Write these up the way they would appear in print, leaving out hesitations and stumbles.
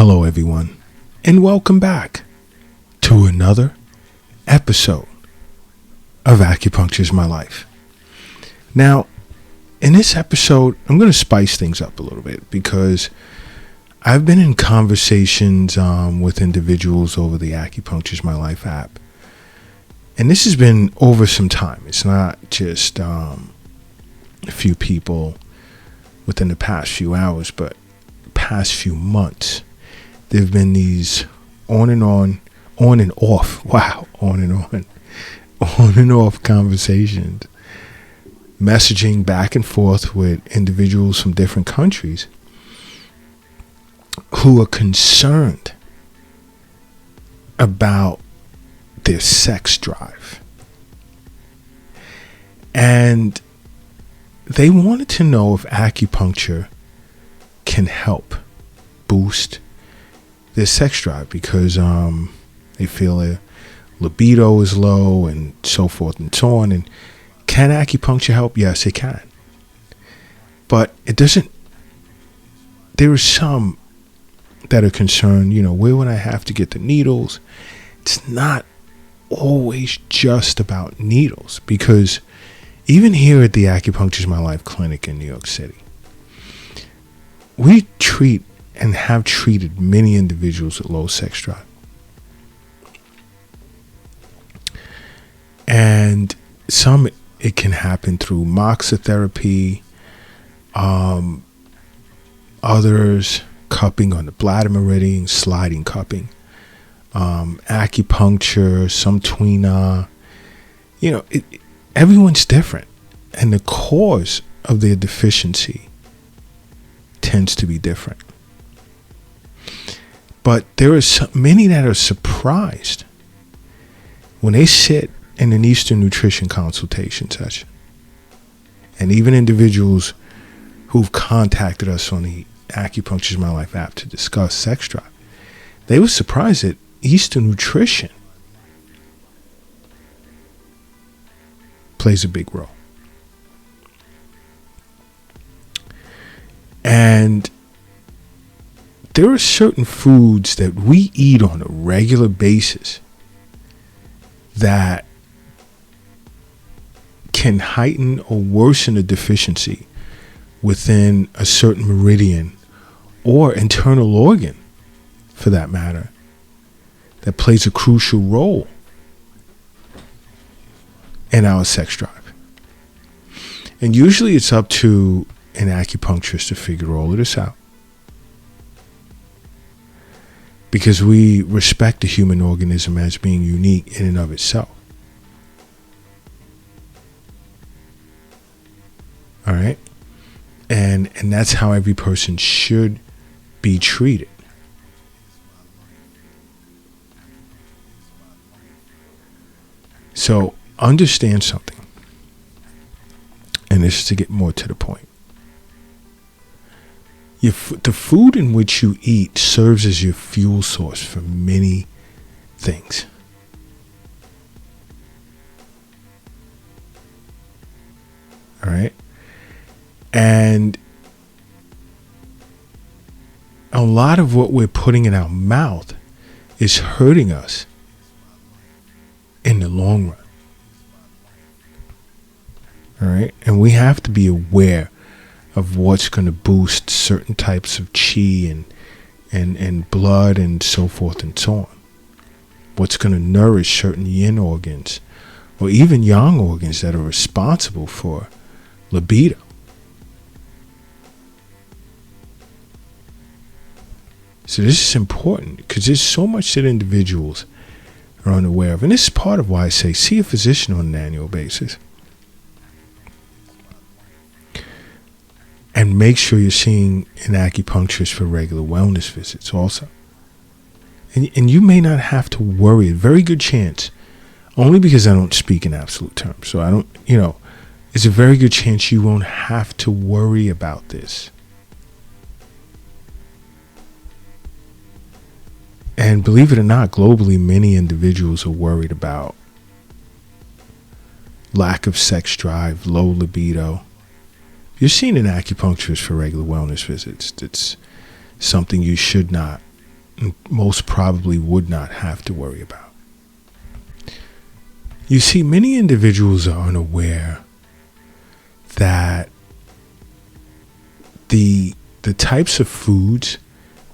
Hello, everyone, and welcome back to another episode of Acupuncture is My Life. Now, in this episode, I'm going to spice things up a little bit because I've been in conversations with individuals over the Acupuncture is My Life app. And this has been over some time. It's not just a few people within the past few hours, but past few months. There have been these on and off conversations, messaging back and forth with individuals from different countries who are concerned about their sex drive. And they wanted to know if acupuncture can help boost their sex drive because they feel their libido is low and so forth and so on. And can acupuncture help? Yes, it can. But it doesn't. There are some that are concerned, where would I have to get the needles? It's not always just about needles, because even here at the Acupuncture is My Life clinic in New York City, we treat and have treated many individuals with low sex drive. And some, it can happen through moxotherapy, others cupping on the bladder meridian, sliding cupping, acupuncture, some tuina. Everyone's different, and the cause of their deficiency tends to be different. But there are many that are surprised when they sit in an Eastern nutrition consultation session. And even individuals who've contacted us on the Acupuncture is My Life app to discuss sex drive, they were surprised that Eastern nutrition plays a big role. And there are certain foods that we eat on a regular basis that can heighten or worsen a deficiency within a certain meridian or internal organ, for that matter, that plays a crucial role in our sex drive. And usually it's up to an acupuncturist to figure all of this out, because we respect the human organism as being unique in and of itself. All right? And that's how every person should be treated. So understand something. And this is to get more to the point. The food in which you eat serves as your fuel source for many things. All right? And a lot of what we're putting in our mouth is hurting us in the long run. All right? And we have to be aware of what's going to boost certain types of chi and blood and so forth and so on. What's going to nourish certain yin organs or even yang organs that are responsible for libido. So this is important because there's so much that individuals are unaware of. And this is part of why I say see a physician on an annual basis. And make sure you're seeing an acupuncturist for regular wellness visits also. And you may not have to worry. A very good chance, only because I don't speak in absolute terms. So I don't, it's a very good chance you won't have to worry about this. And believe it or not, globally, many individuals are worried about lack of sex drive, low libido. If you're seeing an acupuncturist for regular wellness visits, that's something you should not most probably would not have to worry about. You see, many individuals are unaware that the types of foods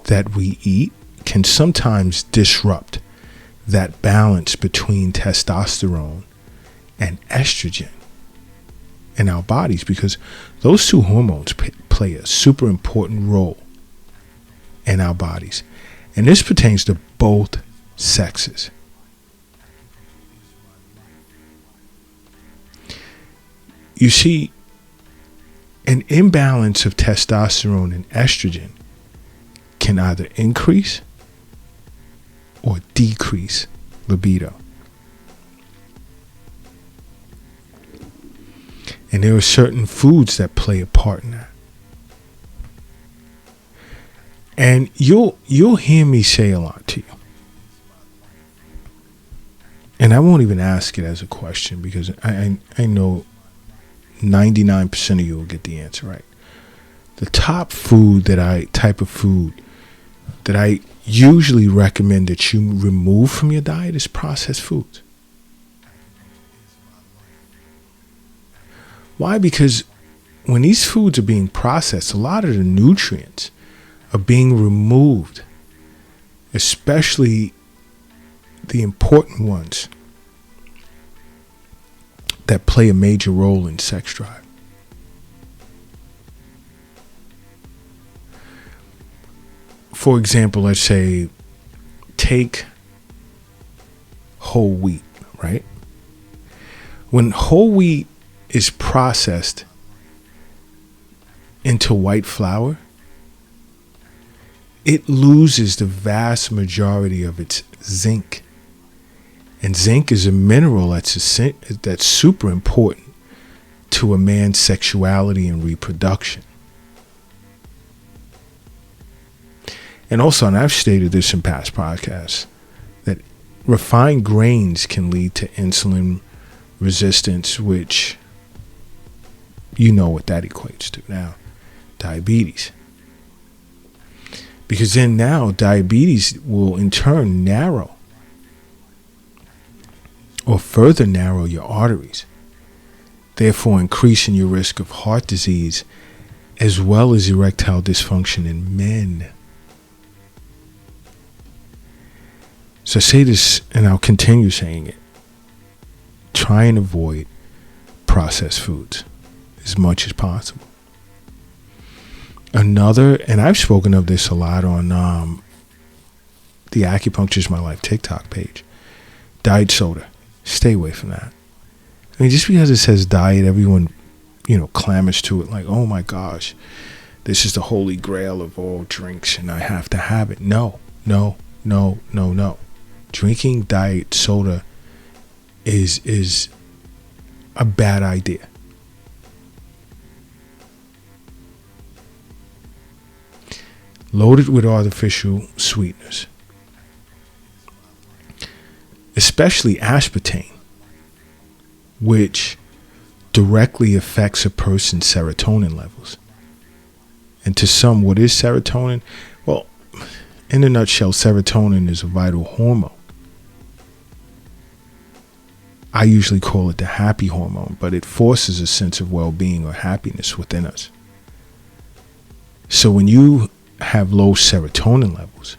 that we eat can sometimes disrupt that balance between testosterone and estrogen in our bodies, because those two hormones play a super important role in our bodies. And this pertains to both sexes. You see, an imbalance of testosterone and estrogen can either increase or decrease libido. And there are certain foods that play a part in that. And you'll hear me say a lot to you. And I won't even ask it as a question, because I know 99% of you will get the answer right. The top type of food that I usually recommend that you remove from your diet is processed foods. Why? Because when these foods are being processed, a lot of the nutrients are being removed, especially the important ones that play a major role in sex drive. For example, let's say take whole wheat, right? When whole wheat is processed into white flour, it loses the vast majority of its zinc. And zinc is a mineral that's super important to a man's sexuality and reproduction. And also, and I've stated this in past podcasts, that refined grains can lead to insulin resistance, which you know what that equates to now, diabetes. Because then now diabetes will in turn narrow or further narrow your arteries, therefore increasing your risk of heart disease as well as erectile dysfunction in men. So I say this, and I'll continue saying it. Try and avoid processed foods as much as possible. Another, and I've spoken of this a lot on the Acupuncture is My Life TikTok page, diet soda. Stay away from that. I mean, just because it says diet, everyone, clamors to it like, oh my gosh, this is the holy grail of all drinks and I have to have it. No. Drinking diet soda is a bad idea. Loaded with artificial sweeteners, especially aspartame, which directly affects a person's serotonin levels. And to some, what is serotonin? Well, in a nutshell, serotonin is a vital hormone. I usually call it the happy hormone, but it forces a sense of well-being or happiness within us. So when you have low serotonin levels,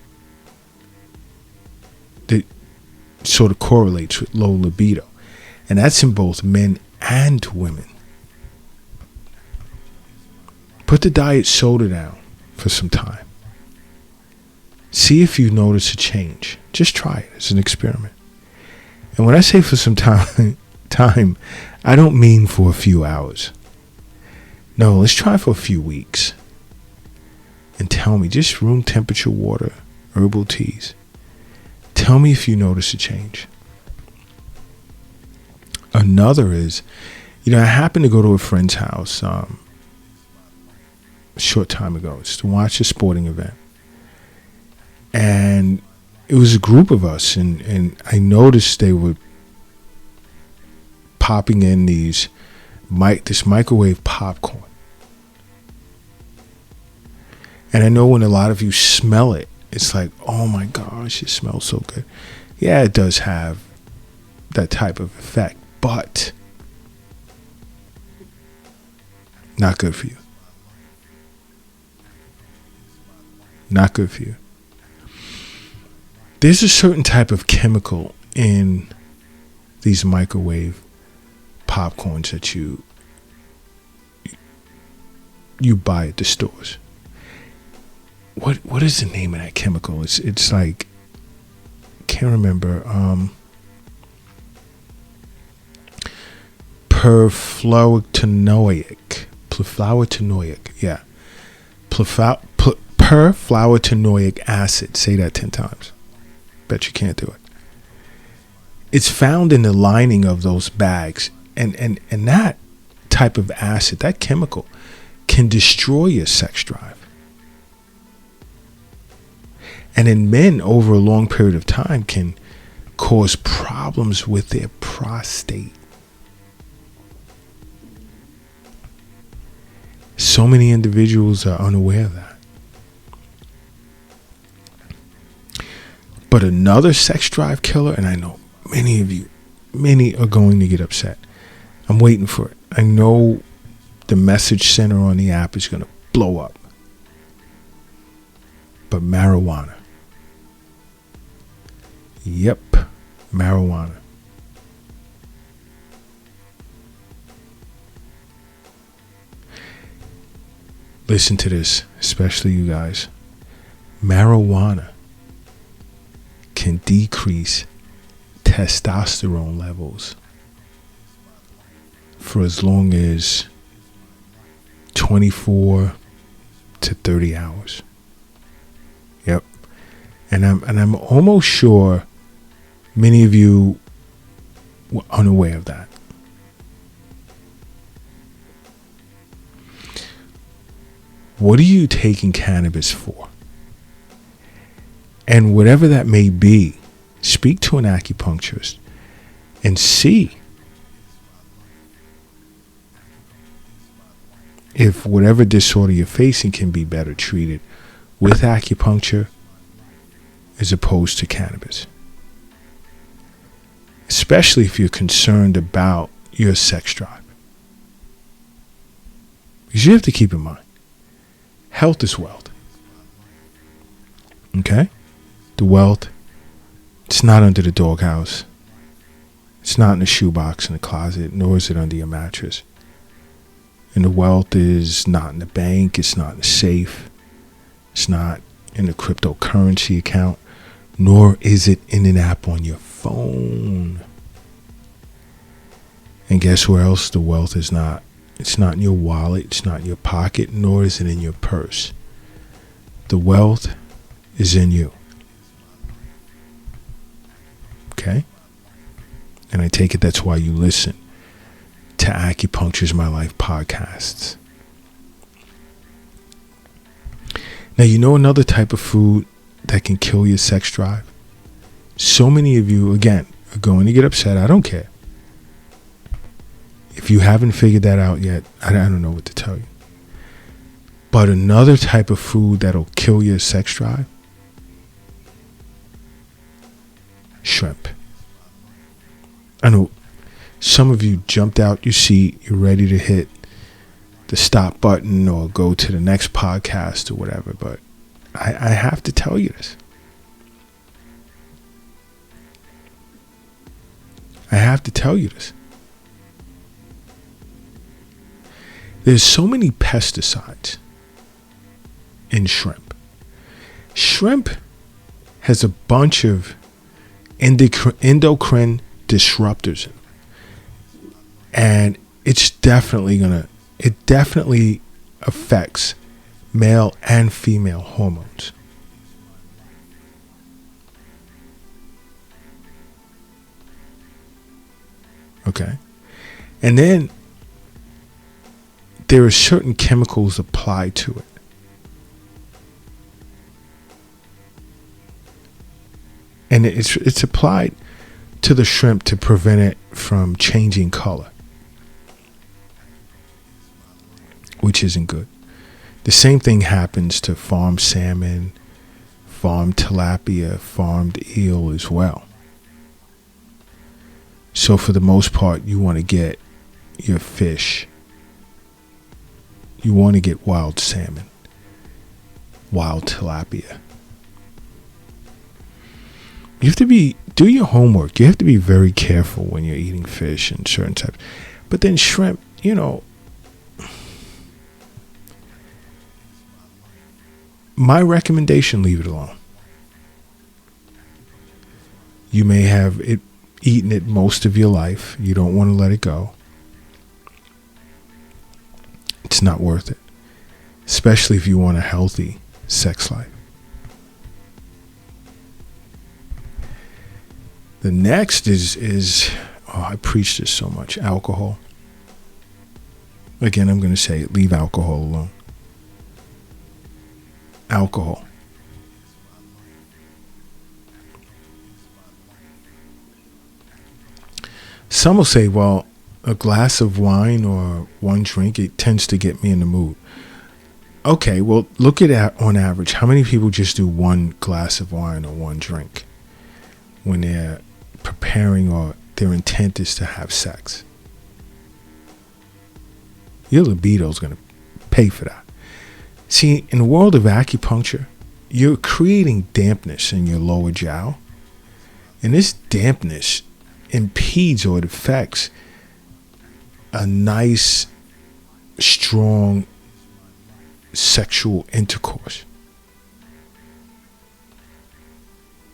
that sort of correlates with low libido. And that's in both men and women. Put the diet soda down for some time. See if you notice a change. Just try it as an experiment. And when I say for some time, I don't mean for a few hours. No, let's try for a few weeks. And tell me, just room temperature water, herbal teas. Tell me if you notice a change. Another is, I happened to go to a friend's house a short time ago just to watch a sporting event. And it was a group of us, and I noticed they were popping in this microwave popcorn. And I know when a lot of you smell it, it's like, oh my gosh, it smells so good. Yeah, it does have that type of effect, but not good for you. Not good for you. There's a certain type of chemical in these microwave popcorns that you buy at the stores. What is the name of that chemical? It's like, can't remember. Perfluoroalkyl. Yeah. Perfluoroalkyl acid. Say that 10 times. Bet you can't do it. It's found in the lining of those bags. And that type of acid, that chemical, can destroy your sex drive. And in men, over a long period of time, can cause problems with their prostate. So many individuals are unaware of that. But another sex drive killer, and I know many are going to get upset. I'm waiting for it. I know the message center on the app is going to blow up. But marijuana. Yep, marijuana. Listen to this, especially you guys. Marijuana can decrease testosterone levels for as long as 24 to 30 hours. Yep. And I'm almost sure many of you were unaware of that. What are you taking cannabis for? And whatever that may be, speak to an acupuncturist and see if whatever disorder you're facing can be better treated with acupuncture as opposed to cannabis. Especially if you're concerned about your sex drive. Because you have to keep in mind, health is wealth. Okay? The wealth, it's not under the doghouse. It's not in the shoebox in the closet, nor is it under your mattress. And the wealth is not in the bank. It's not in the safe. It's not in the cryptocurrency account, nor is it in an app on your phone. And guess where else the wealth is not? It's not in your wallet. It's not in your pocket, nor is it in your purse. The wealth is in you. Okay? And I take it that's why you listen to Acupuncture's My Life podcasts. Now, you know another type of food that can kill your sex drive? So many of you, again, are going to get upset. I don't care. If you haven't figured that out yet, I don't know what to tell you. But another type of food that'll kill your sex drive? Shrimp. I know some of you jumped out your seat. You're ready to hit the stop button or go to the next podcast or whatever. But I have to tell you this. I have to tell you this. There's so many pesticides in shrimp. Shrimp has a bunch of endocrine disruptors in it. And it definitely affects male and female hormones. Okay. And then there are certain chemicals applied to it. And it's applied to the shrimp to prevent it from changing color, which isn't good. The same thing happens to farm salmon, farmed tilapia, farmed eel as well. So for the most part, you want to get your fish. You want to get wild salmon, wild tilapia. You have to do your homework. You have to be very careful when you're eating fish and certain types. But then shrimp, my recommendation, leave it alone. You may have eaten it most of your life. You don't want to let it go. It's not worth it, especially if you want a healthy sex life. The next is I preach this so much, alcohol. Again, I'm going to say it, leave alcohol alone. Alcohol. Some will say, well, a glass of wine or one drink, it tends to get me in the mood. Okay, well, look at that on average. How many people just do one glass of wine or one drink when they're preparing or their intent is to have sex? Your libido is going to pay for that. See, in the world of acupuncture, you're creating dampness in your lower jiao. And this dampness impedes or it affects a nice, strong sexual intercourse.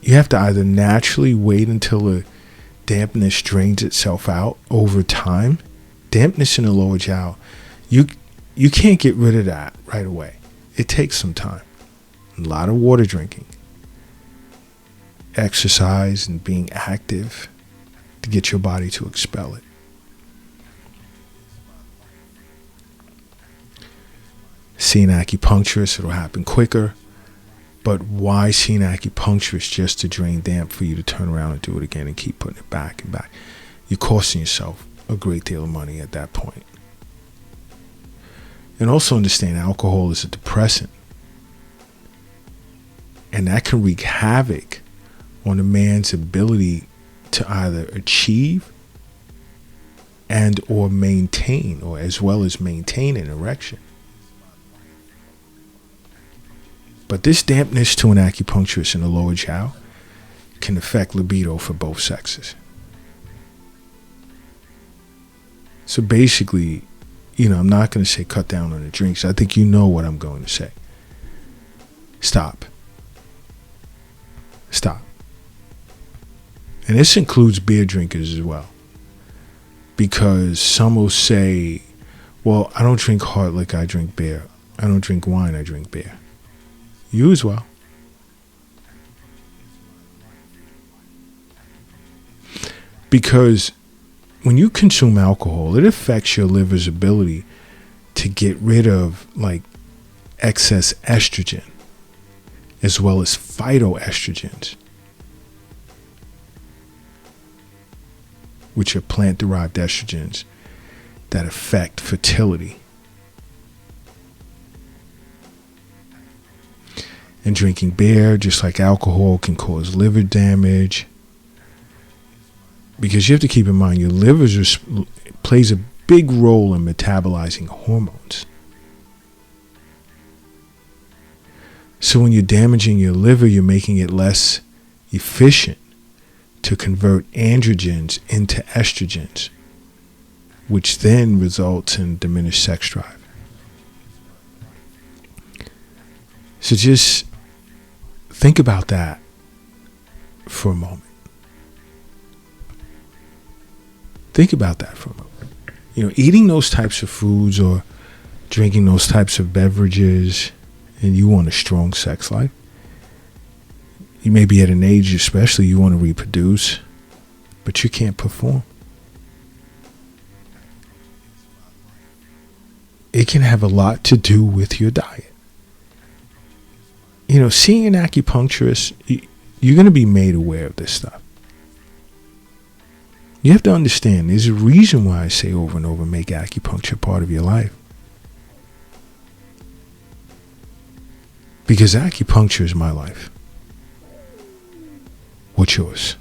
You have to either naturally wait until the dampness drains itself out over time. Dampness in the lower jiao, you can't get rid of that right away. It takes some time. A lot of water drinking, exercise, and being active to get your body to expel it. See an acupuncturist, it'll happen quicker. But why see an acupuncturist? Just to drain damp for you to turn around and do it again and keep putting it back and back. You're costing yourself a great deal of money at that point. And also understand alcohol is a depressant. And that can wreak havoc on a man's ability to either achieve and or maintain, or as well as maintain an erection. But this dampness to an acupuncturist in the lower jiao can affect libido for both sexes. So basically, I'm not going to say cut down on the drinks. I think you know what I'm going to say. Stop. Stop. And this includes beer drinkers as well. Because some will say, well, I don't drink hard liquor, I drink beer. I don't drink wine, I drink beer. You as well. Because when you consume alcohol, it affects your liver's ability to get rid of excess estrogen, as well as phytoestrogens, which are plant-derived estrogens that affect fertility. And drinking beer, just like alcohol, can cause liver damage. Because you have to keep in mind, your liver plays a big role in metabolizing hormones. So when you're damaging your liver, you're making it less efficient to convert androgens into estrogens, which then results in diminished sex drive. So just think about that for a moment. Think about that for a moment. Eating those types of foods or drinking those types of beverages, and you want a strong sex life. You may be at an age, especially, you want to reproduce, but you can't perform. It can have a lot to do with your diet. Seeing an acupuncturist, you're going to be made aware of this stuff. You have to understand, there's a reason why I say over and over, make acupuncture part of your life. Because acupuncture is my life. what's yours?